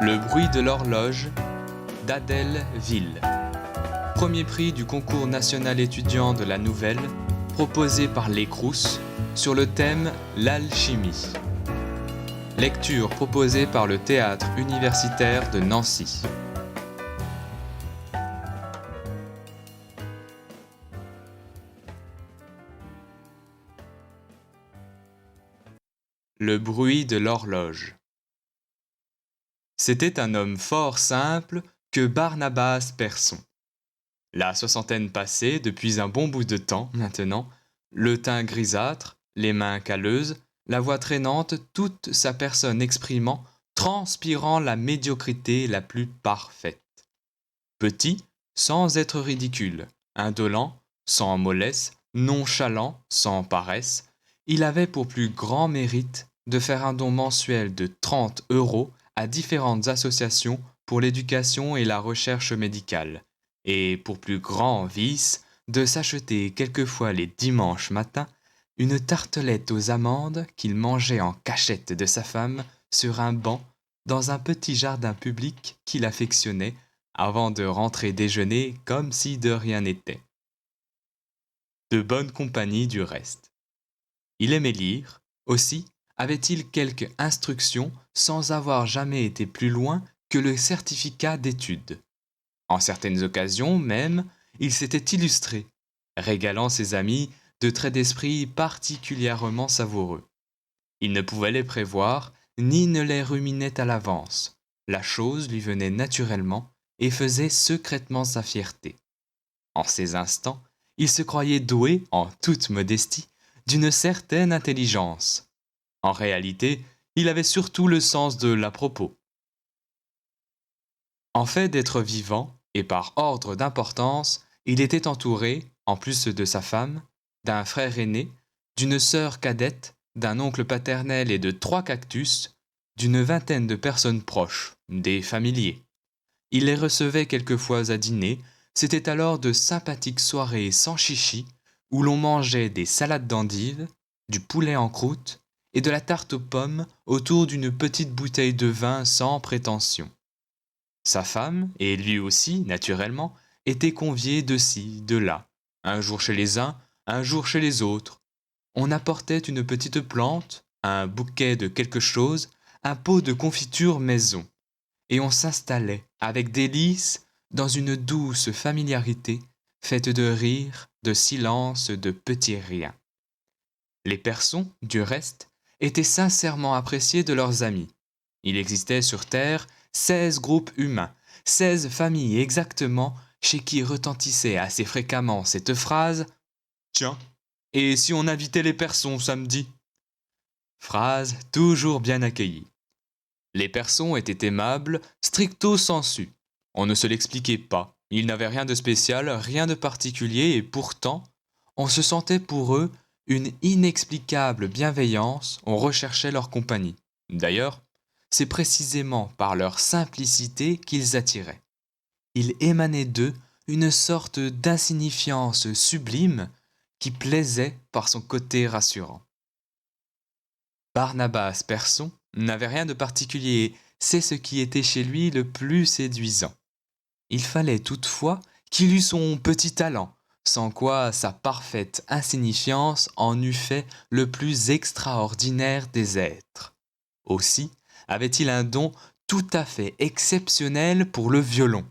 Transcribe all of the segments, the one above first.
Le bruit de l'horloge d'Adèle Ville. Premier prix du concours national étudiant de la nouvelle, proposé par les Crous sur le thème L'alchimie. Lecture proposée par le théâtre universitaire de Nancy. Le bruit de l'horloge. C'était un homme fort simple que Barnabas Persson. La soixantaine passée depuis un bon bout de temps maintenant, le teint grisâtre, les mains calleuses, la voix traînante, toute sa personne exprimant, transpirant la médiocrité la plus parfaite. Petit, sans être ridicule, indolent, sans mollesse, nonchalant, sans paresse, il avait pour plus grand mérite de faire un don mensuel de 30 € à différentes associations pour l'éducation et la recherche médicale, et pour plus grand vice de s'acheter quelquefois les dimanches matins une tartelette aux amandes qu'il mangeait en cachette de sa femme sur un banc dans un petit jardin public qu'il affectionnait avant de rentrer déjeuner comme si de rien n'était. De bonne compagnie du reste. Il aimait lire, aussi avait-il quelque instruction sans avoir jamais été plus loin que le certificat d'études. En certaines occasions même, il s'était illustré, régalant ses amis de traits d'esprit particulièrement savoureux. Il ne pouvait les prévoir, ni ne les ruminait à l'avance. La chose lui venait naturellement et faisait secrètement sa fierté. En ces instants, il se croyait doué, en toute modestie, d'une certaine intelligence. En réalité, il avait surtout le sens de l'à-propos. En fait d'être vivant, et par ordre d'importance, il était entouré, en plus de sa femme, d'un frère aîné, d'une sœur cadette, d'un oncle paternel et de 3 cactus, d'une vingtaine de personnes proches, des familiers. Il les recevait quelquefois à dîner, c'était alors de sympathiques soirées sans chichi, où l'on mangeait des salades d'endives, du poulet en croûte et de la tarte aux pommes autour d'une petite bouteille de vin sans prétention. Sa femme, et lui aussi, naturellement, étaient conviés de ci, de là, un jour chez les uns, un jour chez les autres. On apportait une petite plante, un bouquet de quelque chose, un pot de confiture maison, et on s'installait avec délice dans une douce familiarité faite de rires, de silence, de petits riens. Les Persons, du reste, étaient sincèrement appréciés de leurs amis. Il existait sur Terre 16 groupes humains, 16 familles exactement, chez qui retentissait assez fréquemment cette phrase « Tiens, et si on invitait les Persons samedi ?» Phrase toujours bien accueillie. Les Persons étaient aimables, stricto sensu. On ne se l'expliquait pas, ils n'avaient rien de spécial, rien de particulier, et pourtant, on se sentait pour eux une inexplicable bienveillance, on recherchait leur compagnie. D'ailleurs, c'est précisément par leur simplicité qu'ils attiraient. Il émanait d'eux une sorte d'insignifiance sublime qui plaisait par son côté rassurant. Barnabas Persson n'avait rien de particulier, c'est ce qui était chez lui le plus séduisant. Il fallait toutefois qu'il eût son petit talent, sans quoi sa parfaite insignifiance en eût fait le plus extraordinaire des êtres. Aussi avait-il un don tout à fait exceptionnel pour le violon.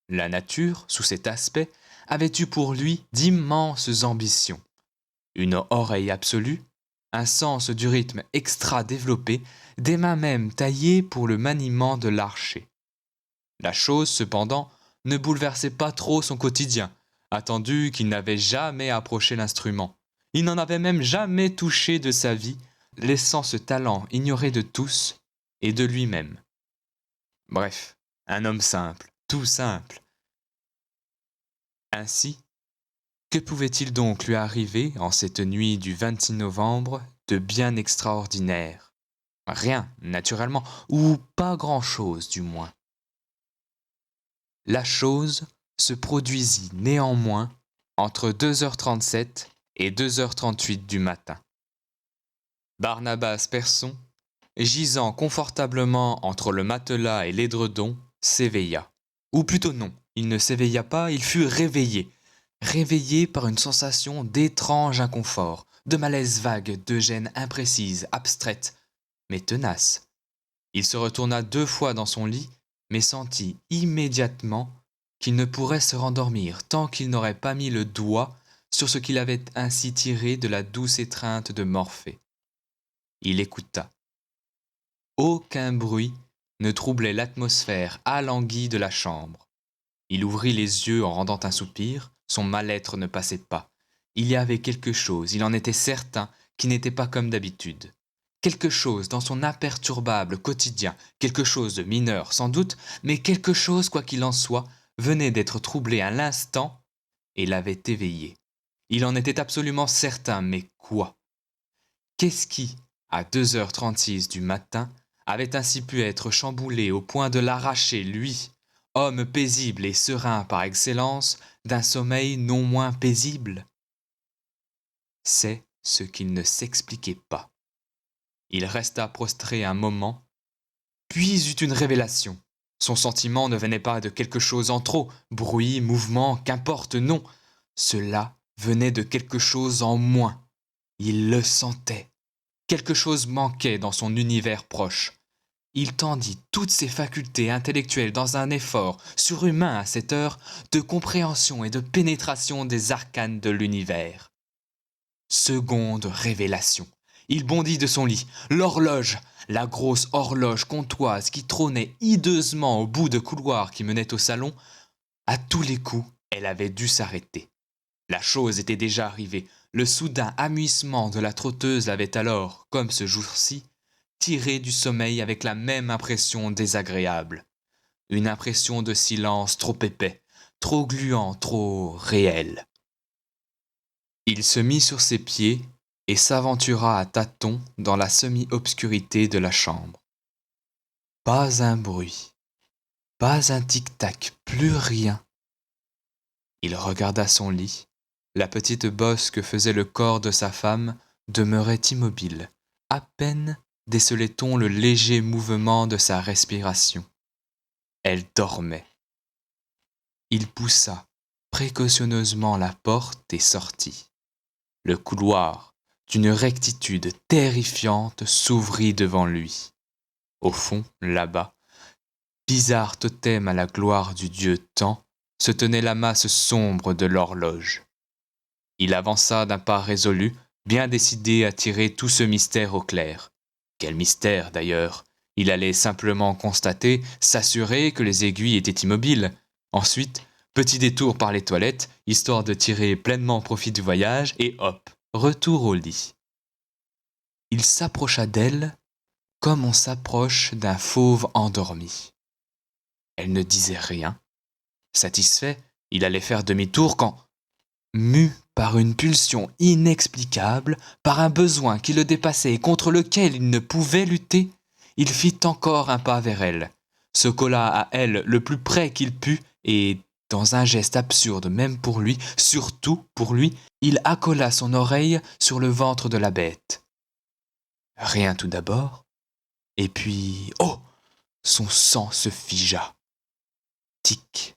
La nature, sous cet aspect, avait eu pour lui d'immenses ambitions. Une oreille absolue, un sens du rythme extra-développé, des mains même taillées pour le maniement de l'archet. La chose, cependant, ne bouleversait pas trop son quotidien, attendu qu'il n'avait jamais approché l'instrument. Il n'en avait même jamais touché de sa vie, laissant ce talent ignoré de tous et de lui-même. Bref, un homme simple, tout simple. Ainsi, que pouvait-il donc lui arriver en cette nuit du 26 novembre de bien extraordinaire? Rien, naturellement, ou pas grand-chose du moins. La chose se produisit néanmoins entre 2h37 et 2h38 du matin. Barnabas Persson gisant confortablement entre le matelas et l'édredon, s'éveilla. Ou plutôt non, il ne s'éveilla pas, il fut réveillé. Réveillé par une sensation d'étrange inconfort, de malaise vague, de gêne imprécise, abstraite, mais tenace. Il se retourna 2 fois dans son lit, mais sentit immédiatement qu'il ne pourrait se rendormir tant qu'il n'aurait pas mis le doigt sur ce qu'il avait ainsi tiré de la douce étreinte de Morphée. Il écouta. Aucun bruit ne troublait l'atmosphère alanguie de la chambre. Il ouvrit les yeux en rendant un soupir, son mal-être ne passait pas. Il y avait quelque chose, il en était certain, qui n'était pas comme d'habitude. Quelque chose dans son imperturbable quotidien, quelque chose de mineur sans doute, mais quelque chose, quoi qu'il en soit, venait d'être troublé à l'instant et l'avait éveillé. Il en était absolument certain, mais quoi? Qu'est-ce qui, à 2h36 du matin, avait ainsi pu être chamboulé au point de l'arracher, lui, homme paisible et serein par excellence, d'un sommeil non moins paisible? C'est ce qu'il ne s'expliquait pas. Il resta prostré un moment, puis eut une révélation. Son sentiment ne venait pas de quelque chose en trop, bruit, mouvement, qu'importe, non. Cela venait de quelque chose en moins. Il le sentait. Quelque chose manquait dans son univers proche. Il tendit toutes ses facultés intellectuelles dans un effort, surhumain à cette heure, de compréhension et de pénétration des arcanes de l'univers. Seconde révélation. Il bondit de son lit. L'horloge, la grosse horloge comtoise qui trônait hideusement au bout de couloir qui menait au salon, à tous les coups, elle avait dû s'arrêter. La chose était déjà arrivée. Le soudain amuissement de la trotteuse l'avait alors, comme ce jour-ci, tiré du sommeil avec la même impression désagréable. Une impression de silence trop épais, trop gluant, trop réel. Il se mit sur ses pieds et s'aventura à tâtons dans la semi-obscurité de la chambre. Pas un bruit, pas un tic-tac, plus rien. Il regarda son lit. La petite bosse que faisait le corps de sa femme demeurait immobile. À peine décelait-on le léger mouvement de sa respiration. Elle dormait. Il poussa précautionneusement la porte et sortit. Le couloir, d'une rectitude terrifiante, s'ouvrit devant lui. Au fond, là-bas, bizarre totem à la gloire du dieu Temps, se tenait la masse sombre de l'horloge. Il avança d'un pas résolu, bien décidé à tirer tout ce mystère au clair. Quel mystère, d'ailleurs? Il allait simplement constater, s'assurer que les aiguilles étaient immobiles. Ensuite, petit détour par les toilettes, histoire de tirer pleinement profit du voyage, et hop, retour au lit. Il s'approcha d'elle comme on s'approche d'un fauve endormi. Elle ne disait rien. Satisfait, il allait faire demi-tour quand, mu par une pulsion inexplicable, par un besoin qui le dépassait et contre lequel il ne pouvait lutter, il fit encore un pas vers elle, se colla à elle le plus près qu'il put et, dans un geste absurde même pour lui, surtout pour lui, il accola son oreille sur le ventre de la bête. Rien tout d'abord, et puis, oh, son sang se figea. Tic,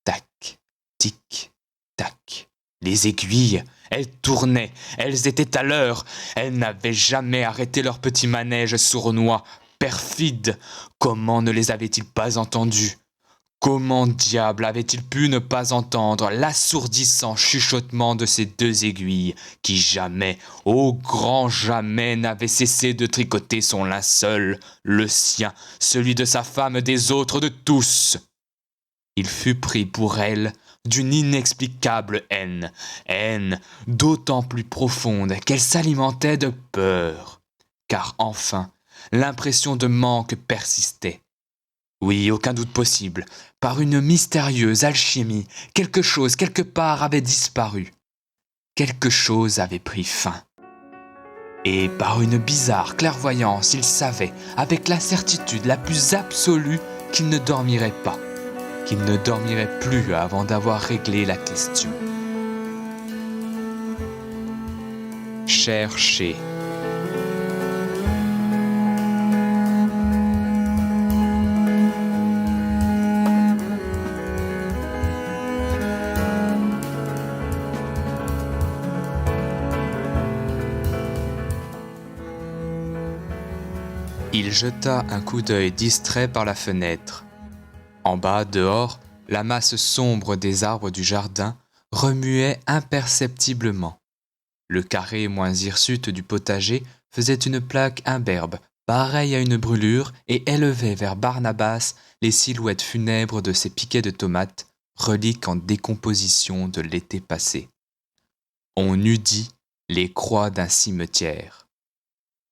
tac, tic, tac. Les aiguilles, elles tournaient, elles étaient à l'heure, elles n'avaient jamais arrêté leur petit manège sournois, perfide. Comment ne les avait-il pas entendues? Comment diable avait-il pu ne pas entendre l'assourdissant chuchotement de ces 2 aiguilles qui jamais, au grand jamais, n'avaient cessé de tricoter son linceul, le sien, celui de sa femme, des autres, de tous? Il fut pris pour elle d'une inexplicable haine d'autant plus profonde qu'elle s'alimentait de peur, car enfin, l'impression de manque persistait. Oui, aucun doute possible, par une mystérieuse alchimie, quelque chose quelque part avait disparu. Quelque chose avait pris fin. Et par une bizarre clairvoyance, il savait, avec la certitude la plus absolue, qu'il ne dormirait pas, qu'il ne dormirait plus avant d'avoir réglé la question. Chercher. Il jeta un coup d'œil distrait par la fenêtre. En bas, dehors, la masse sombre des arbres du jardin remuait imperceptiblement. Le carré moins hirsute du potager faisait une plaque imberbe, pareille à une brûlure, et élevait vers Barnabas les silhouettes funèbres de ses piquets de tomates, reliques en décomposition de l'été passé. On eût dit les croix d'un cimetière.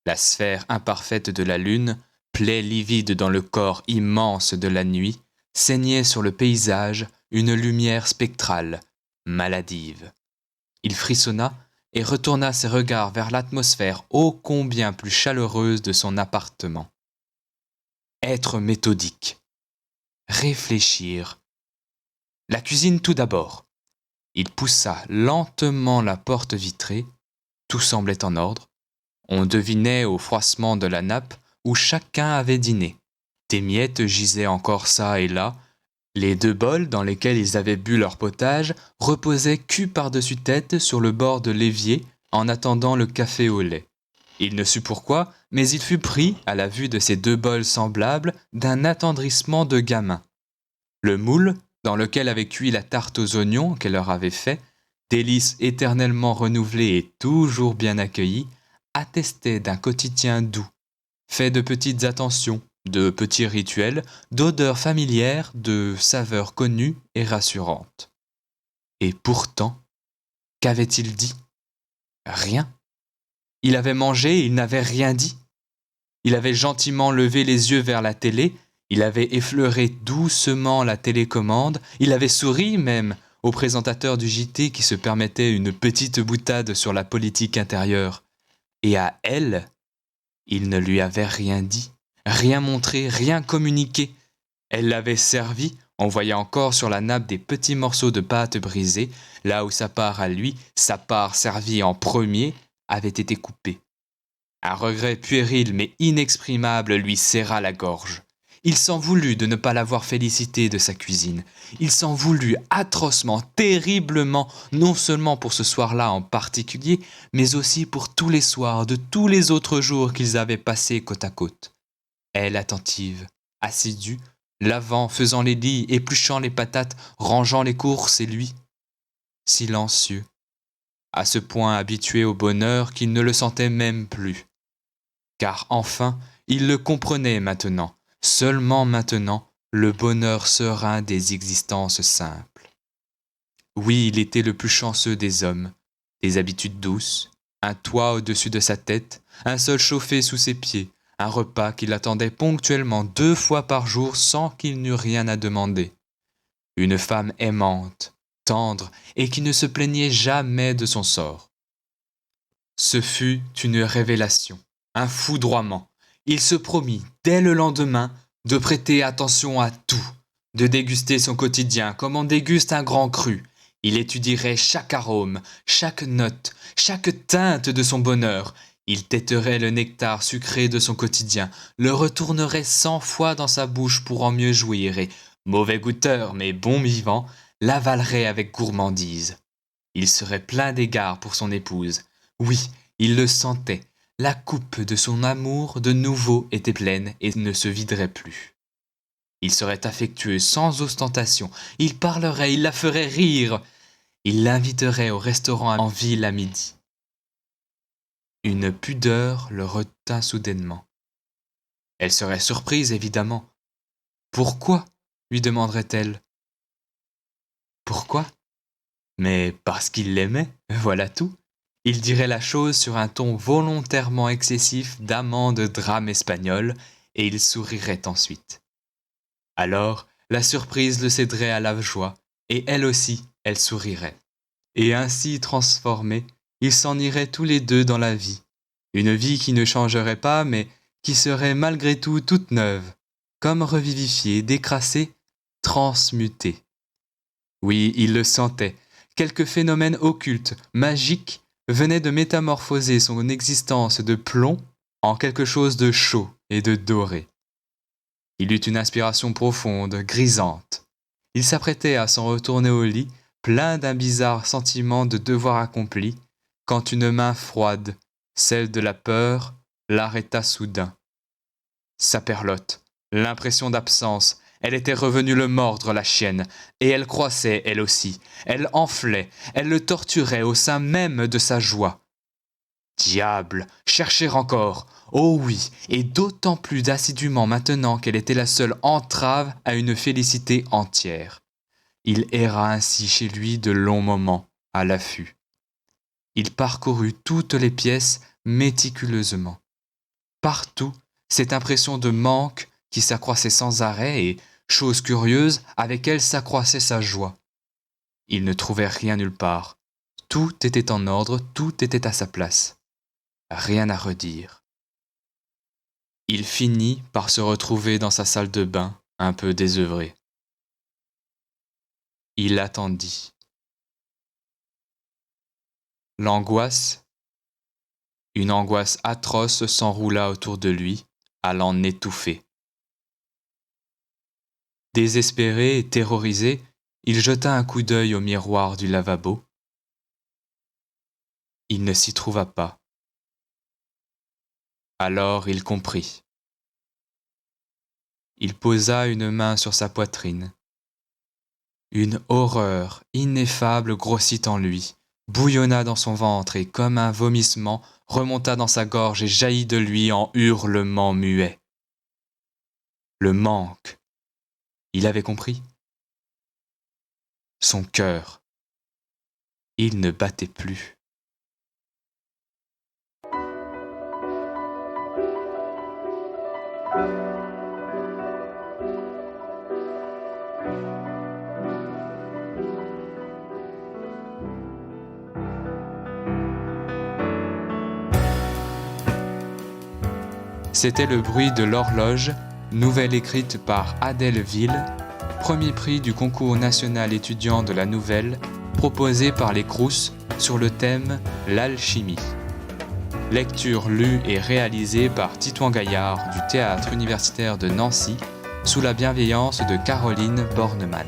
La sphère imparfaite de la lune, plaie livide dans le corps immense de la nuit, saignait sur le paysage une lumière spectrale, maladive. Il frissonna et retourna ses regards vers l'atmosphère ô combien plus chaleureuse de son appartement. Être méthodique. Réfléchir. La cuisine tout d'abord. Il poussa lentement la porte vitrée. Tout semblait en ordre. On devinait au froissement de la nappe où chacun avait dîné. Des miettes gisaient encore çà et là. Les 2 bols dans lesquels ils avaient bu leur potage reposaient cul par-dessus tête sur le bord de l'évier en attendant le café au lait. Il ne sut pourquoi, mais il fut pris, à la vue de ces 2 bols semblables, d'un attendrissement de gamin. Le moule, dans lequel avait cuit la tarte aux oignons qu'elle leur avait fait, délice éternellement renouvelée et toujours bien accueillie, attestait d'un quotidien doux, fait de petites attentions, de petits rituels, d'odeurs familières, de saveurs connues et rassurantes. Et pourtant, qu'avait-il dit? Rien. Il avait mangé et il n'avait rien dit. Il avait gentiment levé les yeux vers la télé, il avait effleuré doucement la télécommande, il avait souri même au présentateur du JT qui se permettait une petite boutade sur la politique intérieure. Et à elle, il ne lui avait rien dit, rien montré, rien communiqué. Elle l'avait servi, on voyait encore sur la nappe des petits morceaux de pâte brisée, là où sa part à lui, sa part servie en premier, avait été coupée. Un regret puéril mais inexprimable lui serra la gorge. Il s'en voulut de ne pas l'avoir félicité de sa cuisine. Il s'en voulut atrocement, terriblement, non seulement pour ce soir-là en particulier, mais aussi pour tous les soirs de tous les autres jours qu'ils avaient passés côte à côte. Elle attentive, assidue, lavant, faisant les lits, épluchant les patates, rangeant les courses, et lui, silencieux, à ce point habitué au bonheur qu'il ne le sentait même plus. Car enfin, il le comprenait maintenant, seulement maintenant, le bonheur serein des existences simples. Oui, il était le plus chanceux des hommes, des habitudes douces, un toit au-dessus de sa tête, un sol chauffé sous ses pieds, un repas qui l'attendait ponctuellement 2 fois par jour sans qu'il n'eût rien à demander. Une femme aimante, tendre et qui ne se plaignait jamais de son sort. Ce fut une révélation, un foudroiement. Il se promit, dès le lendemain, de prêter attention à tout, de déguster son quotidien comme on déguste un grand cru. Il étudierait chaque arôme, chaque note, chaque teinte de son bonheur. Il têterait le nectar sucré de son quotidien, le retournerait 100 fois dans sa bouche pour en mieux jouir et, mauvais goûteur mais bon vivant, l'avalerait avec gourmandise. Il serait plein d'égards pour son épouse. Oui, il le sentait. La coupe de son amour de nouveau était pleine et ne se viderait plus. Il serait affectueux sans ostentation. Il parlerait, il la ferait rire. Il l'inviterait au restaurant en ville à midi. Une pudeur le retint soudainement. Elle serait surprise, évidemment. Pourquoi lui demanderait-elle. Pourquoi? Mais parce qu'il l'aimait, voilà tout. Il dirait la chose sur un ton volontairement excessif d'amant de drame espagnol, et il sourirait ensuite. Alors, la surprise le céderait à la joie, et elle aussi, elle sourirait. Et ainsi transformés, ils s'en iraient tous les deux dans la vie. Une vie qui ne changerait pas, mais qui serait malgré tout toute neuve, comme revivifiée, décrassée, transmutée. Oui, il le sentait. Quelque phénomène occulte, magique, venait de métamorphoser son existence de plomb en quelque chose de chaud et de doré. Il eut une inspiration profonde, grisante. Il s'apprêtait à s'en retourner au lit, plein d'un bizarre sentiment de devoir accompli, quand une main froide, celle de la peur, l'arrêta soudain. Saperlotte, l'impression d'absence, elle était revenue le mordre, la chienne, et elle croissait, elle aussi. Elle enflait, elle le torturait au sein même de sa joie. Diable, chercher encore. Oh oui, et d'autant plus assidûment maintenant qu'elle était la seule entrave à une félicité entière. Il erra ainsi chez lui de longs moments, à l'affût. Il parcourut toutes les pièces méticuleusement. Partout, cette impression de manque qui s'accroissait sans arrêt et, chose curieuse, avec elle s'accroissait sa joie. Il ne trouvait rien nulle part. Tout était en ordre, tout était à sa place. Rien à redire. Il finit par se retrouver dans sa salle de bain, un peu désœuvré. Il attendit. L'angoisse, une angoisse atroce s'enroula autour de lui, allant l'étouffer. Désespéré et terrorisé, il jeta un coup d'œil au miroir du lavabo. Il ne s'y trouva pas. Alors il comprit. Il posa une main sur sa poitrine. Une horreur ineffable grossit en lui, bouillonna dans son ventre et, comme un vomissement, remonta dans sa gorge et jaillit de lui en hurlements muets. Le manque. Il avait compris. Son cœur. Il ne battait plus. C'était le bruit de l'horloge, nouvelle écrite par Adèle Ville, premier prix du concours national étudiant de la nouvelle, proposé par les Crous sur le thème L'alchimie. Lecture lue et réalisée par Titouan Gaillard du Théâtre universitaire de Nancy, sous la bienveillance de Caroline Bornemann.